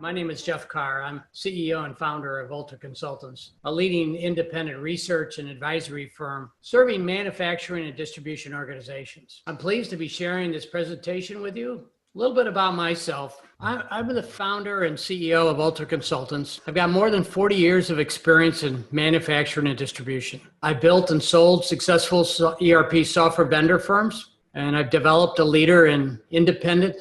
My name is Jeff Carr. I'm CEO and founder of Ultra Consultants, a leading independent research and advisory firm serving manufacturing and distribution organizations. I'm pleased to be sharing this presentation with you. A little bit about myself. I'm the founder and CEO of Ultra Consultants. I've got more than 40 years of experience in manufacturing and distribution. I built and sold successful ERP software vendor firms, and I've developed a leader in independent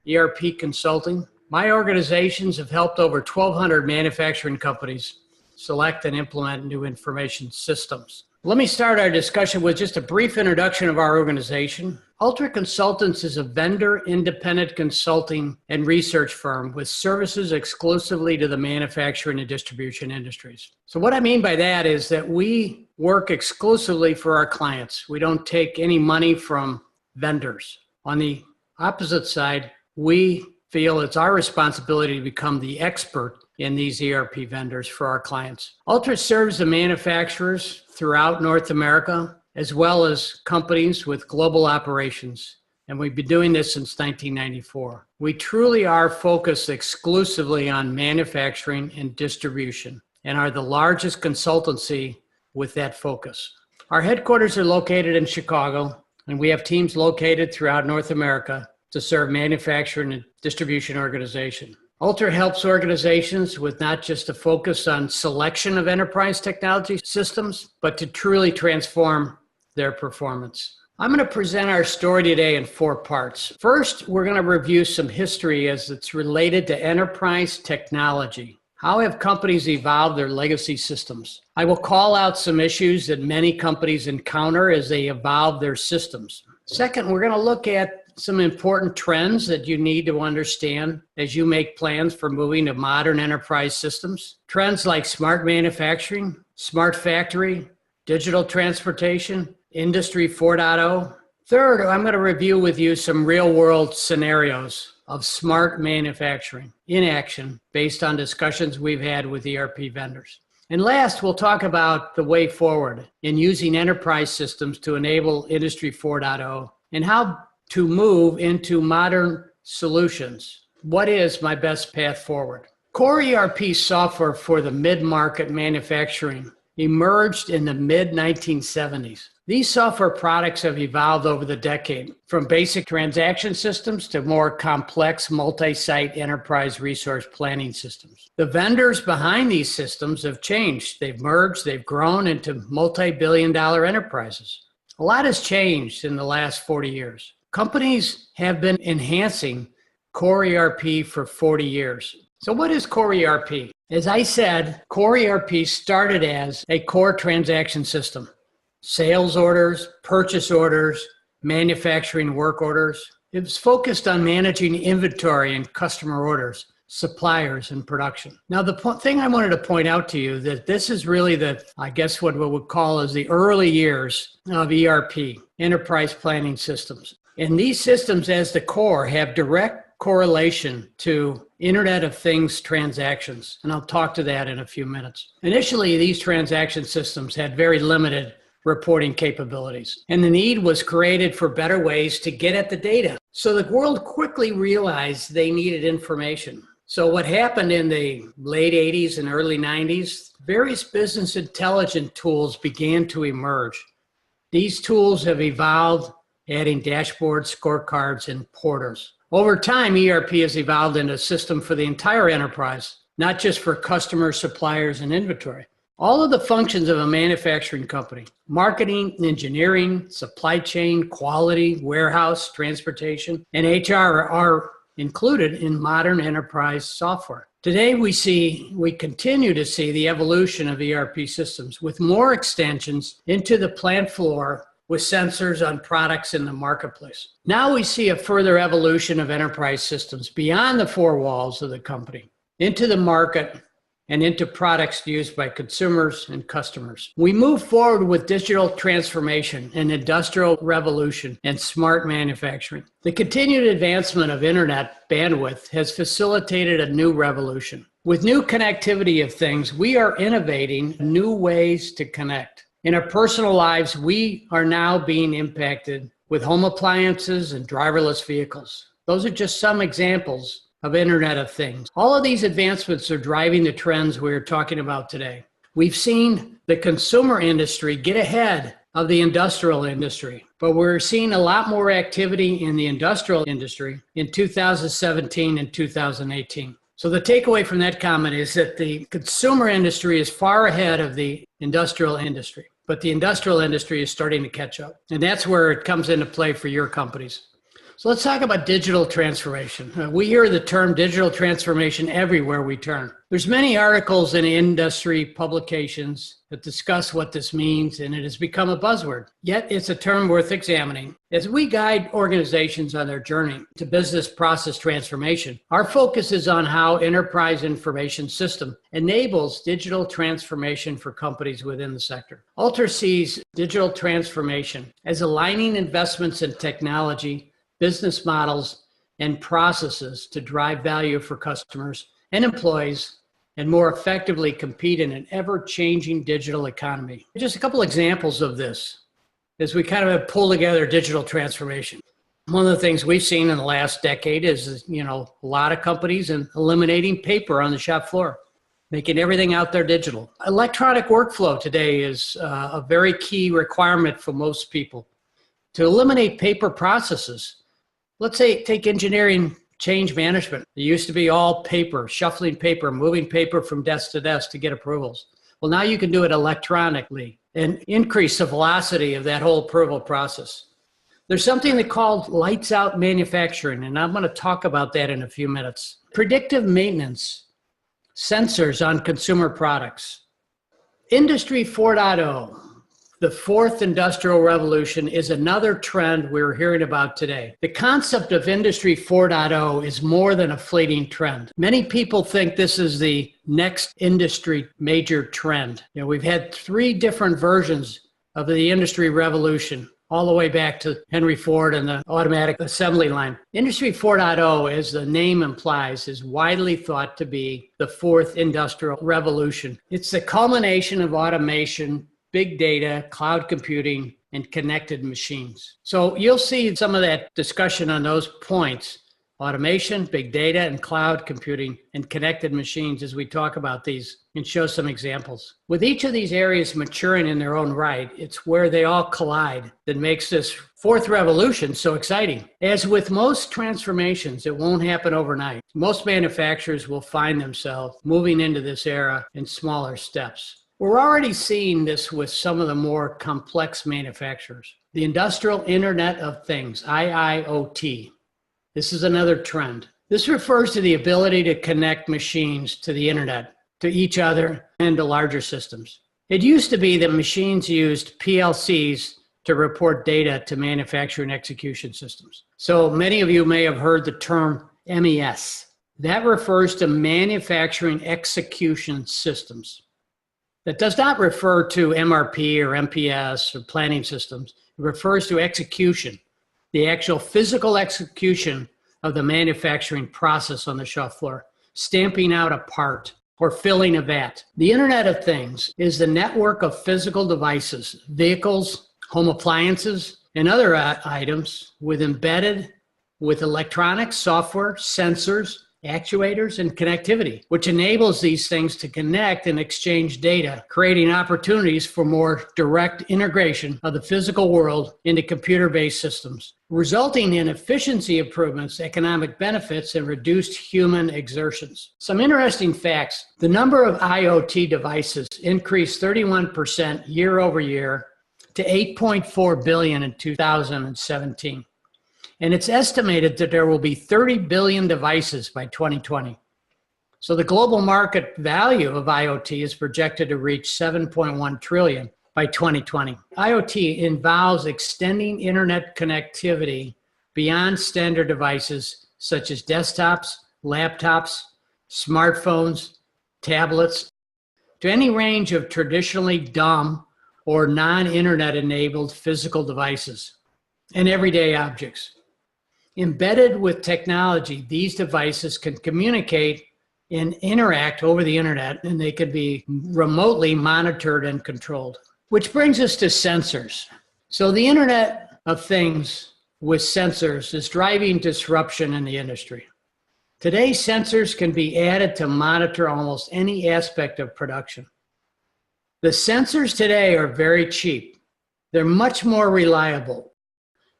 ERP consulting. My organizations have helped over 1,200 manufacturing companies select and implement new information systems. Let me start our discussion with just a brief introduction of our organization. Ultra Consultants is a vendor independent consulting and research firm with services exclusively to the manufacturing and distribution industries. So what I mean by that is that we work exclusively for our clients. We don't take any money from vendors. On the opposite side, we feel it's our responsibility to become the expert in these ERP vendors for our clients. Ultra serves the manufacturers throughout North America, as well as companies with global operations. And we've been doing this since 1994. We truly are focused exclusively on manufacturing and distribution and are the largest consultancy with that focus. Our headquarters are located in Chicago, and we have teams located throughout North America to serve manufacturing and distribution organizations. Ultra helps organizations with not just a focus on selection of enterprise technology systems, but to truly transform their performance. I'm going to present our story today in 4 parts. First, we're going to review some history as it's related to enterprise technology. How have companies evolved their legacy systems? I will call out some issues that many companies encounter as they evolve their systems. Second, we're going to look at some important trends that you need to understand as you make plans for moving to modern enterprise systems. Trends like smart manufacturing, smart factory, digital transportation, Industry 4.0. Third, I'm going to review with you some real-world scenarios of smart manufacturing in action based on discussions we've had with ERP vendors. And last, we'll talk about the way forward in using enterprise systems to enable Industry 4.0 and how to move into modern solutions. What is my best path forward? Core ERP software for the mid-market manufacturing emerged in the mid-1970s. These software products have evolved over the decade, from basic transaction systems to more complex multi-site enterprise resource planning systems. The vendors behind these systems have changed. They've merged, they've grown into multi-billion-dollar enterprises. A lot has changed in the last 40 years. Companies have been enhancing core ERP for 40 years. So what is core ERP? As I said, core ERP started as a core transaction system. Sales orders, purchase orders, manufacturing work orders. It was focused on managing inventory and customer orders, suppliers, and production. Now, the thing I wanted to point out to you that this is really what we would call as the early years of ERP, enterprise planning systems. And these systems as the core have direct correlation to Internet of Things transactions. And I'll talk to that in a few minutes. Initially, these transaction systems had very limited reporting capabilities. And the need was created for better ways to get at the data. So the world quickly realized they needed information. So what happened in the late 80s and early 90s, various business intelligence tools began to emerge. These tools have evolved, adding dashboards, scorecards, and portals. Over time, ERP has evolved into a system for the entire enterprise, not just for customers, suppliers, and inventory. All of the functions of a manufacturing company, marketing, engineering, supply chain, quality, warehouse, transportation, and HR are included in modern enterprise software. Today, we continue to see the evolution of ERP systems with more extensions into the plant floor with sensors on products in the marketplace. Now we see a further evolution of enterprise systems beyond the 4 walls of the company, into the market and into products used by consumers and customers. We move forward with digital transformation and industrial revolution and smart manufacturing. The continued advancement of internet bandwidth has facilitated a new revolution. With new connectivity of things, we are innovating new ways to connect. In our personal lives, we are now being impacted with home appliances and driverless vehicles. Those are just some examples of Internet of Things. All of these advancements are driving the trends we're talking about today. We've seen the consumer industry get ahead of the industrial industry, but we're seeing a lot more activity in the industrial industry in 2017 and 2018. So the takeaway from that comment is that the consumer industry is far ahead of the industrial industry, but the industrial industry is starting to catch up. And that's where it comes into play for your companies. So let's talk about digital transformation. We hear the term digital transformation everywhere we turn. There's many articles in industry publications that discuss what this means, and it has become a buzzword. Yet it's a term worth examining. As we guide organizations on their journey to business process transformation, our focus is on how enterprise information system enables digital transformation for companies within the sector. Alter sees digital transformation as aligning investments in technology, business models, and processes to drive value for customers and employees and more effectively compete in an ever-changing digital economy. Just a couple examples of this as we kind of pull together digital transformation. One of the things we've seen in the last decade is, a lot of companies eliminating paper on the shop floor, making everything out there digital. Electronic workflow today is a very key requirement for most people. To eliminate paper processes, let's say take engineering change management. It used to be all paper, shuffling paper, moving paper from desk to desk to get approvals. Well, now you can do it electronically and increase the velocity of that whole approval process. There's something they call lights out manufacturing, and I'm going to talk about that in a few minutes. Predictive maintenance, sensors on consumer products. Industry 4.0. The fourth industrial revolution is another trend we're hearing about today. The concept of Industry 4.0 is more than a fleeting trend. Many people think this is the next industry major trend. We've had 3 different versions of the industry revolution, all the way back to Henry Ford and the automatic assembly line. Industry 4.0, as the name implies, is widely thought to be the fourth industrial revolution. It's the culmination of automation, big data, cloud computing, and connected machines. So you'll see some of that discussion on those points, automation, big data, and cloud computing, and connected machines as we talk about these and show some examples. With each of these areas maturing in their own right, it's where they all collide that makes this fourth revolution so exciting. As with most transformations, it won't happen overnight. Most manufacturers will find themselves moving into this era in smaller steps. We're already seeing this with some of the more complex manufacturers. The Industrial Internet of Things, IIoT. This is another trend. This refers to the ability to connect machines to the internet, to each other, and to larger systems. It used to be that machines used PLCs to report data to manufacturing execution systems. So many of you may have heard the term MES. That refers to manufacturing execution systems. That does not refer to MRP or MPS or planning systems. It refers to execution, the actual physical execution of the manufacturing process on the shop floor, stamping out a part or filling a vat. The Internet of Things is the network of physical devices, vehicles, home appliances, and other items with electronics, software, sensors, actuators, and connectivity, which enables these things to connect and exchange data, creating opportunities for more direct integration of the physical world into computer-based systems, resulting in efficiency improvements, economic benefits, and reduced human exertions. Some interesting facts. The number of IoT devices increased 31% year over year to 8.4 billion in 2017. And it's estimated that there will be 30 billion devices by 2020. So the global market value of IoT is projected to reach 7.1 trillion by 2020. IoT involves extending internet connectivity beyond standard devices such as desktops, laptops, smartphones, tablets, to any range of traditionally dumb or non-internet enabled physical devices and everyday objects. Embedded with technology, these devices can communicate and interact over the internet, and they can be remotely monitored and controlled. Which brings us to sensors. So the Internet of Things with sensors is driving disruption in the industry. Today, sensors can be added to monitor almost any aspect of production. The sensors today are very cheap. They're much more reliable.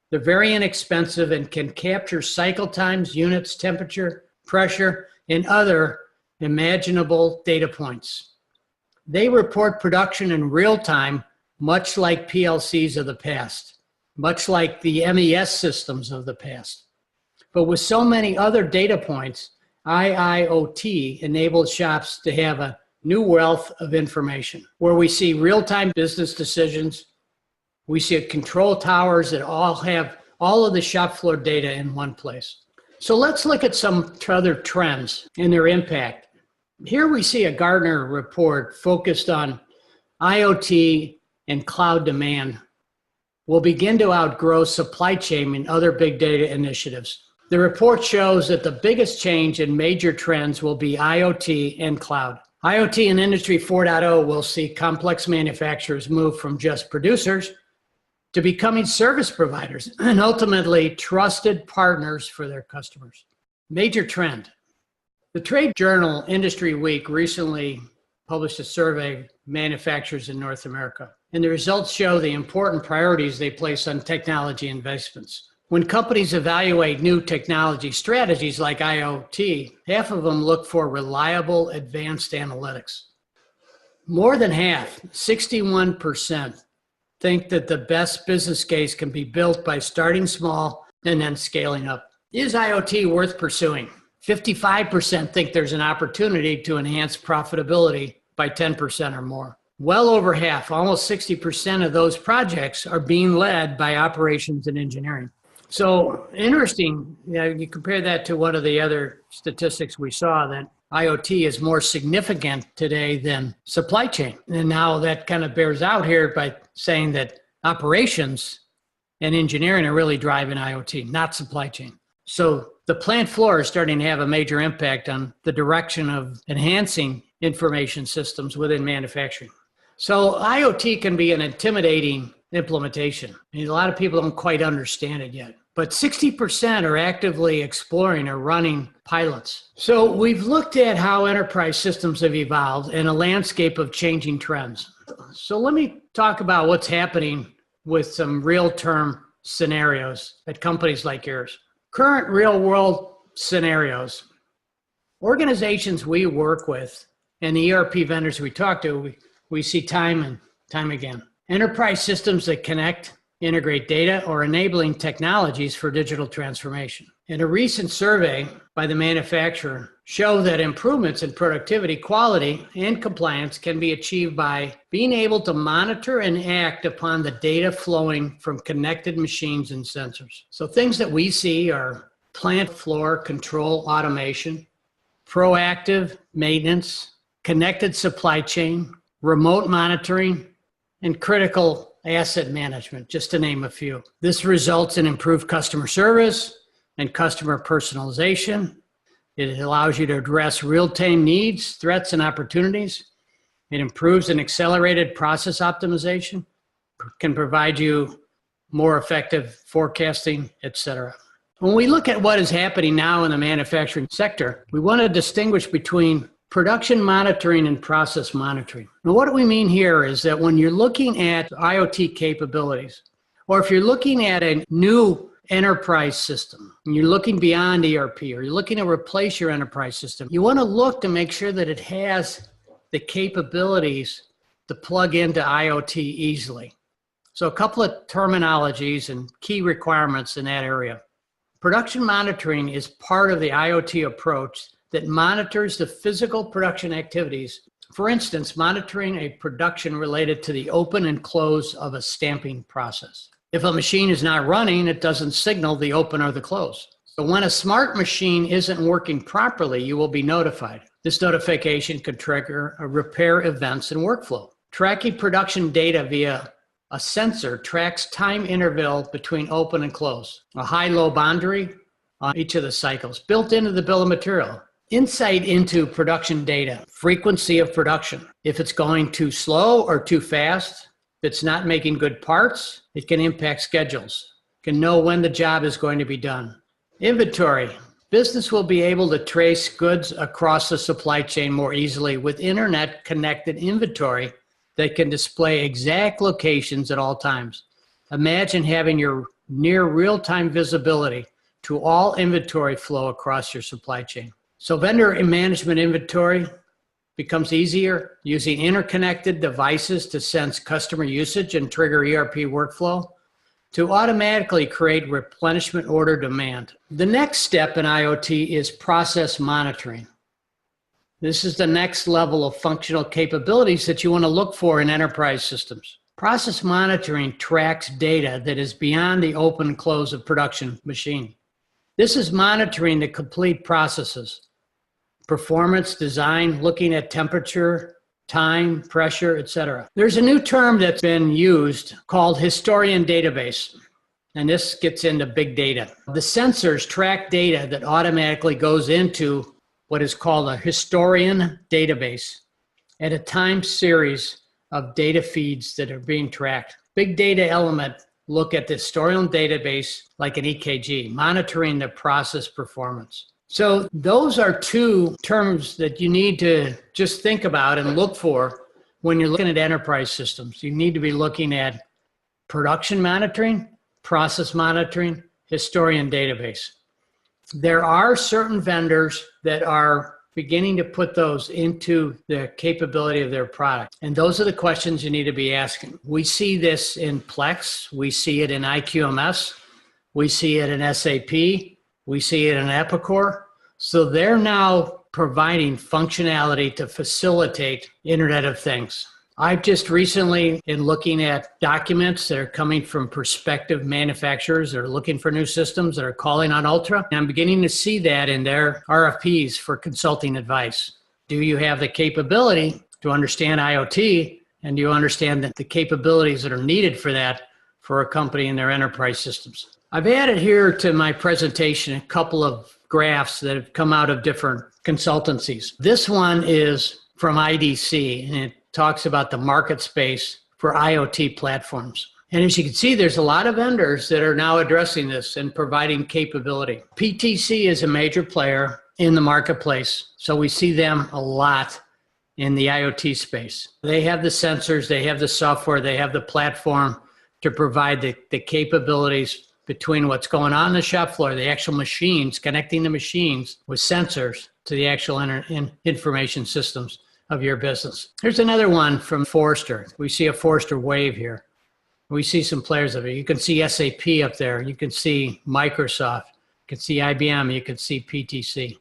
They're very inexpensive and can capture cycle times, units, temperature, pressure, and other imaginable data points. They report production in real time, much like PLCs of the past, much like the MES systems of the past. But with so many other data points, IIoT enables shops to have a new wealth of information where we see real-time business decisions. We see control towers that all have all of the shop floor data in one place. So let's look at some other trends and their impact. Here we see a Gartner report focused on IoT and cloud demand will begin to outgrow supply chain and other big data initiatives. The report shows that the biggest change in major trends will be IoT and cloud. IoT and Industry 4.0 will see complex manufacturers move from just producers to becoming service providers and ultimately trusted partners for their customers. Major trend. The trade journal Industry Week recently published a survey of manufacturers in North America, and the results show the important priorities they place on technology investments. When companies evaluate new technology strategies like IoT, half of them look for reliable advanced analytics. More than half, 61%, think that the best business case can be built by starting small and then scaling up. Is IoT worth pursuing? 55% think there's an opportunity to enhance profitability by 10% or more. Well over half, almost 60% of those projects are being led by operations and engineering. So interesting, you compare that to one of the other statistics we saw, that IoT is more significant today than supply chain. And now that kind of bears out here by saying that operations and engineering are really driving IoT, not supply chain. So the plant floor is starting to have a major impact on the direction of enhancing information systems within manufacturing. So IoT can be an intimidating implementation. I mean, a lot of people don't quite understand it yet. But 60% are actively exploring or running pilots. So we've looked at how enterprise systems have evolved in a landscape of changing trends. So let me talk about what's happening with some real-term scenarios at companies like yours. Current real-world scenarios. Organizations we work with and the ERP vendors we talk to, we see time and time again. Enterprise systems that connect, integrate data, or enabling technologies for digital transformation. In a recent survey by the manufacturer show that improvements in productivity, quality, and compliance can be achieved by being able to monitor and act upon the data flowing from connected machines and sensors. So things that we see are plant floor control automation, proactive maintenance, connected supply chain, remote monitoring, and critical asset management, just to name a few. This results in improved customer service and customer personalization. It allows you to address real-time needs, threats, and opportunities. It improves and accelerated process optimization, can provide you more effective forecasting, etc. When we look at what is happening now in the manufacturing sector, we want to distinguish between production monitoring and process monitoring. Now, what do we mean here is that when you're looking at IoT capabilities, or if you're looking at a new enterprise system, and you're looking beyond ERP, or you're looking to replace your enterprise system, you want to look to make sure that it has the capabilities to plug into IoT easily. So a couple of terminologies and key requirements in that area. Production monitoring is part of the IoT approach that monitors the physical production activities. For instance, monitoring a production related to the open and close of a stamping process. If a machine is not running, it doesn't signal the open or the close. So when a smart machine isn't working properly, you will be notified. This notification could trigger a repair events and workflow. Tracking production data via a sensor tracks time interval between open and close, a high-low boundary on each of the cycles, built into the bill of material. Insight into production data, frequency of production. If it's going too slow or too fast, if it's not making good parts, it can impact schedules. It can know when the job is going to be done. Inventory. Business will be able to trace goods across the supply chain more easily with internet-connected inventory that can display exact locations at all times. Imagine having your near real-time visibility to all inventory flow across your supply chain. So vendor management inventory becomes easier using interconnected devices to sense customer usage and trigger ERP workflow to automatically create replenishment order demand. The next step in IoT is process monitoring. This is the next level of functional capabilities that you want to look for in enterprise systems. Process monitoring tracks data that is beyond the open and close of production machine. This is monitoring the complete processes, performance, design, looking at temperature, time, pressure, etc. There's a new term that's been used called historian database, and this gets into big data. The sensors track data that automatically goes into what is called a historian database at a time series of data feeds that are being tracked. Big data element look at the historian database like an EKG, monitoring the process performance. So those are two terms that you need to just think about and look for when you're looking at enterprise systems. You need to be looking at production monitoring, process monitoring, historian database. There are certain vendors that are beginning to put those into the capability of their product. And those are the questions you need to be asking. We see this in Plex. We see it in IQMS. We see it in SAP. We see it in Epicor. So they're now providing functionality to facilitate Internet of Things. I've just recently been looking at documents that are coming from prospective manufacturers that are looking for new systems that are calling on Ultra. And I'm beginning to see that in their RFPs for consulting advice. Do you have the capability to understand IoT? And do you understand the capabilities that are needed for that for a company in their enterprise systems? I've added here to my presentation a couple of graphs that have come out of different consultancies. This one is from IDC, and it talks about the market space for IoT platforms. And as you can see, there's a lot of vendors that are now addressing this and providing capability. PTC is a major player in the marketplace, so we see them a lot in the IoT space. They have the sensors, they have the software, they have the platform to provide the capabilities between what's going on the shop floor, the actual machines, connecting the machines with sensors to the actual information systems of your business. Here's another one from Forrester. We see a Forrester wave here. We see some players of it. You can see SAP up there. You can see Microsoft. You can see IBM. You can see PTC.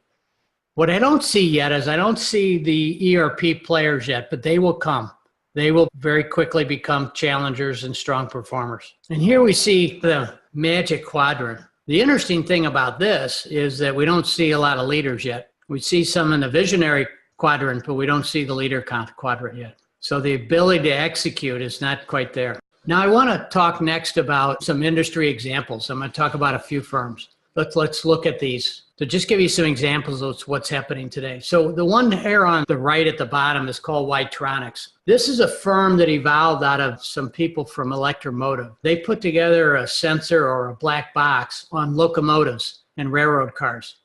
What I don't see yet is I don't see the ERP players yet, but they will come. They will very quickly become challengers and strong performers. And here we see the Magic Quadrant. The interesting thing about this is that we don't see a lot of leaders yet. We see some in the visionary quadrant, but we don't see the leader quadrant yet. So the ability to execute is not quite there. Now I want to talk next about some industry examples. I'm going to talk about a few firms. Let's look at these to just give you some examples of what's happening today. So the one here on the right at the bottom is called Ytronics. This is a firm that evolved out of some people from Electromotive. They put together a sensor or a black box on locomotives and railroad cars.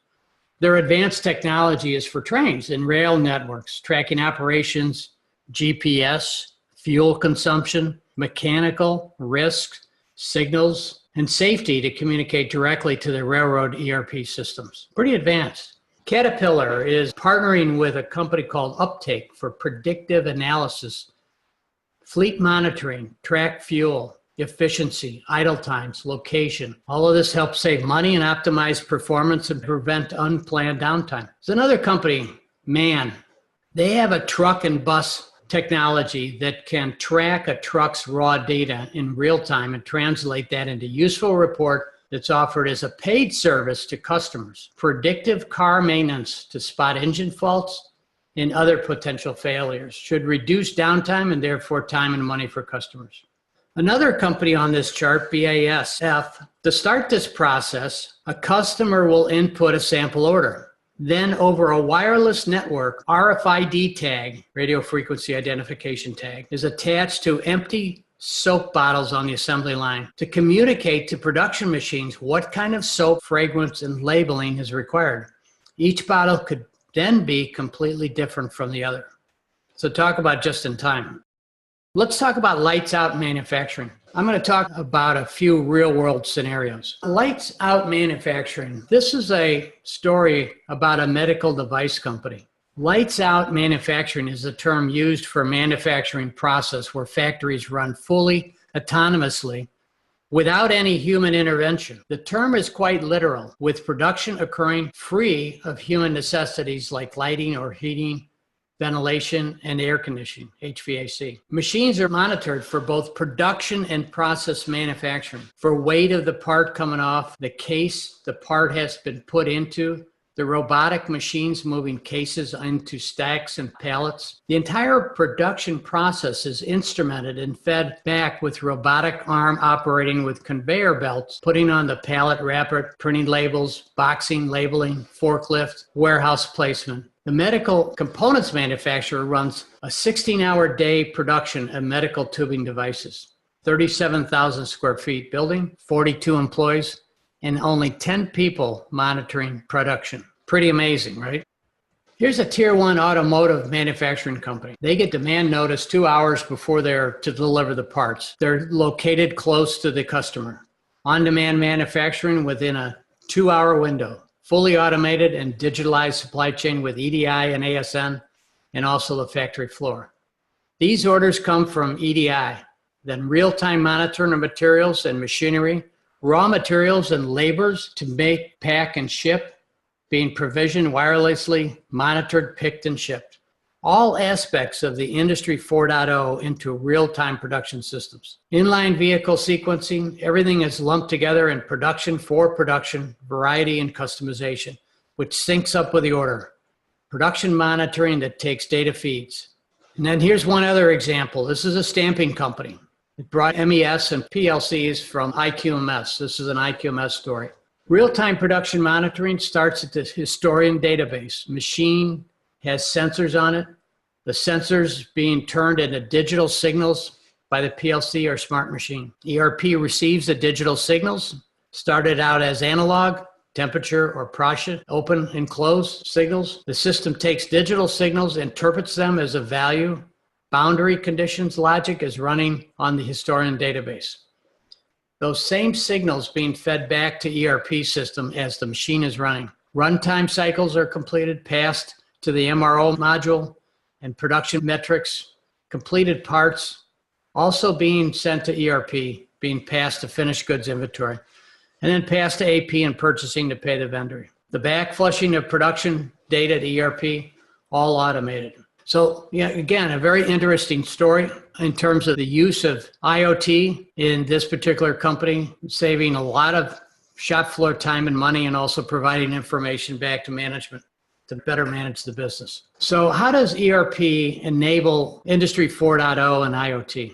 Their advanced technology is for trains and rail networks, tracking operations, GPS, fuel consumption, mechanical, risks, signals, and safety to communicate directly to the railroad ERP systems. Pretty advanced. Caterpillar is partnering with a company called Uptake for predictive analysis, fleet monitoring, track fuel, efficiency, idle times, location. All of this helps save money and optimize performance and prevent unplanned downtime. There's another company, MAN. They have a truck and bus technology that can track a truck's raw data in real time and translate that into useful report that's offered as a paid service to customers. Predictive car maintenance to spot engine faults and other potential failures should reduce downtime and therefore time and money for customers. Another company on this chart, BASF, to start this process, a customer will input a sample order. Then over a wireless network, RFID tag, radio frequency identification tag, is attached to empty soap bottles on the assembly line to communicate to production machines what kind of soap, fragrance, and labeling is required. Each bottle could then be completely different from the other. So talk about just in time. Let's talk about lights out manufacturing. I'm going to talk about a few real world scenarios. Lights out manufacturing. This is a story about a medical device company. Lights out manufacturing is a term used for a manufacturing process where factories run fully autonomously without any human intervention. The term is quite literal, with production occurring free of human necessities like lighting or heating, ventilation, and air conditioning, HVAC. Machines are monitored for both production and process manufacturing, for weight of the part coming off the case the part has been put into, the robotic machines moving cases into stacks and pallets. The entire production process is instrumented and fed back with robotic arm operating with conveyor belts, putting on the pallet wrapper, printing labels, boxing, labeling, forklift, warehouse placement. The medical components manufacturer runs a 16-hour day production of medical tubing devices, 37,000 square feet building, 42 employees, and only 10 people monitoring production. Pretty amazing, right? Here's a tier 1 automotive manufacturing company. They get demand notice 2 hours before they're to deliver the parts. They're located close to the customer. On-demand manufacturing within a 2-hour window. Fully automated and digitalized supply chain with EDI and ASN, and also the factory floor. These orders come from EDI, then real-time monitoring of materials and machinery, raw materials and labors to make, pack, and ship, being provisioned wirelessly, monitored, picked, and shipped. All aspects of the Industry 4.0 into real-time production systems. Inline vehicle sequencing, everything is lumped together in production for production, variety, and customization, which syncs up with the order. Production monitoring that takes data feeds. And then here's one other example. This is a stamping company. It brought MES and PLCs from IQMS. This is an IQMS story. Real-time production monitoring starts at the historian database. Machine has sensors on it. The sensors being turned into digital signals by the PLC or smart machine. ERP receives the digital signals, started out as analog, temperature or pressure, open and close signals. The system takes digital signals, interprets them as a value. Boundary conditions logic is running on the historian database. Those same signals being fed back to ERP system as the machine is running. Runtime cycles are completed, passed to the MRO module, and production metrics, completed parts, also being sent to ERP, being passed to finished goods inventory, and then passed to AP and purchasing to pay the vendor. The back flushing of production data to ERP, all automated. So yeah, again, a very interesting story in terms of the use of IoT in this particular company, saving a lot of shop floor time and money, and also providing information back to management to better manage the business. So how does ERP enable Industry 4.0 and IoT?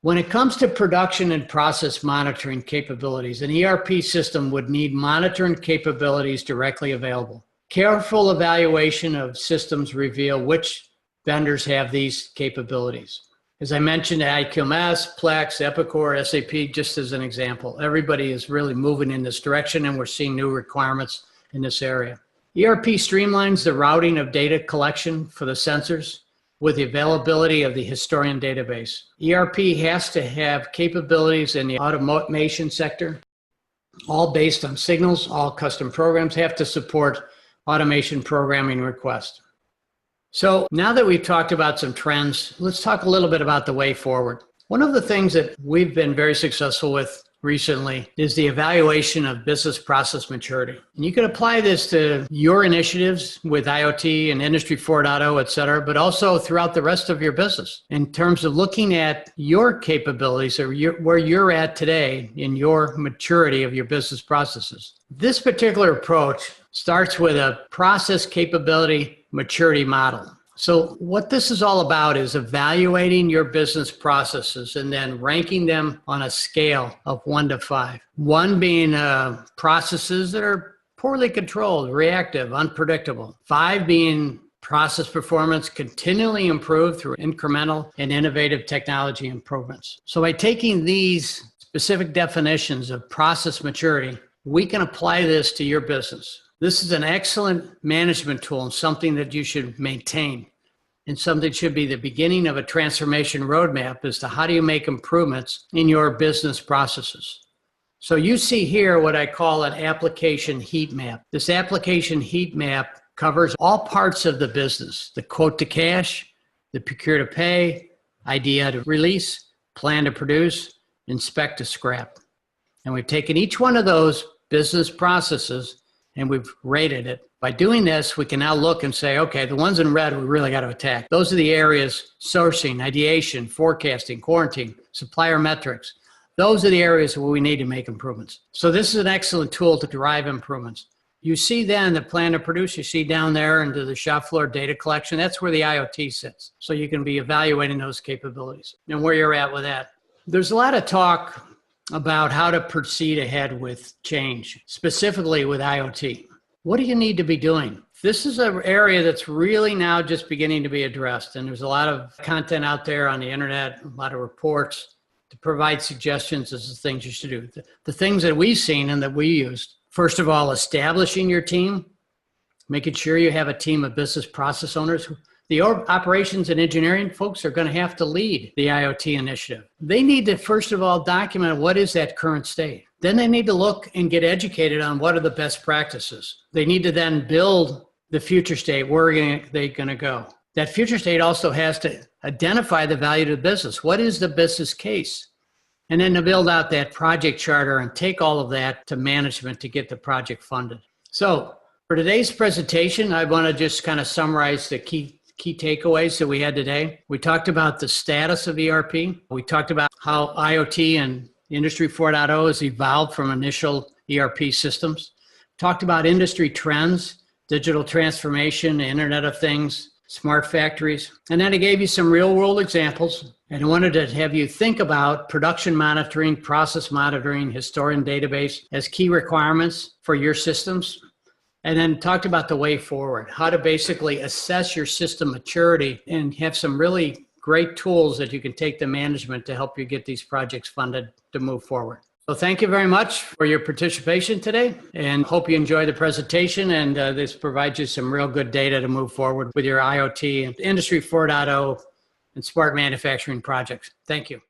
When it comes to production and process monitoring capabilities, an ERP system would need monitoring capabilities directly available. Careful evaluation of systems reveal which vendors have these capabilities. As I mentioned, IQMS, Plex, Epicor, SAP, just as an example. Everybody is really moving in this direction, and we're seeing new requirements in this area. ERP streamlines the routing of data collection for the sensors with the availability of the historian database. ERP has to have capabilities in the automation sector, all based on signals. All custom programs have to support automation programming requests. So now that we've talked about some trends, let's talk a little bit about the way forward. One of the things that we've been very successful with recently is the evaluation of business process maturity. And you can apply this to your initiatives with IoT and Industry 4.0, et cetera, but also throughout the rest of your business in terms of looking at your capabilities or where you're at today in your maturity of your business processes. This particular approach starts with a process capability maturity model. So what this is all about is evaluating your business processes and then ranking them on a scale of 1 to 5. 1 being processes that are poorly controlled, reactive, unpredictable. 5 being process performance continually improve through incremental and innovative technology improvements. So by taking these specific definitions of process maturity, we can apply this to your business. This is an excellent management tool and something that you should maintain, and something that should be the beginning of a transformation roadmap as to how do you make improvements in your business processes. So you see here what I call an application heat map. This application heat map covers all parts of the business: the quote to cash, the procure to pay, idea to release, plan to produce, inspect to scrap. And we've taken each one of those business processes and we've rated it. By doing this, we can now look and say, okay, the ones in red we really got to attack. Those are the areas: sourcing, ideation, forecasting, quarantine, supplier metrics. Those are the areas where we need to make improvements. So this is an excellent tool to derive improvements. You see then the plan to produce, you see down there into the shop floor data collection. That's where the IoT sits. So you can be evaluating those capabilities and where you're at with that. There's a lot of talk about how to proceed ahead with change, specifically with IoT. What do you need to be doing? This is an area that's really now just beginning to be addressed. And there's a lot of content out there on the internet, a lot of reports to provide suggestions as to things you should do. The things that we've seen and that we used: first of all, establishing your team, making sure you have a team of business process owners. The operations and engineering folks are going to have to lead the IoT initiative. They need to, first of all, document what is that current state. Then they need to look and get educated on what are the best practices. They need to then build the future state. Where are they going to go? That future state also has to identify the value to the business. What is the business case? And then to build out that project charter and take all of that to management to get the project funded. So for today's presentation, I want to just kind of summarize the key takeaways that we had today. We talked about the status of ERP. We talked about how IoT and Industry 4.0 has evolved from initial ERP systems. Talked about industry trends, digital transformation, Internet of Things, smart factories. And then I gave you some real world examples. And I wanted to have you think about production monitoring, process monitoring, historian database as key requirements for your systems. And then talked about the way forward, how to basically assess your system maturity and have some really great tools that you can take to management to help you get these projects funded to move forward. So thank you very much for your participation today, and hope you enjoy the presentation, and this provides you some real good data to move forward with your IoT and Industry 4.0 and smart manufacturing projects. Thank you.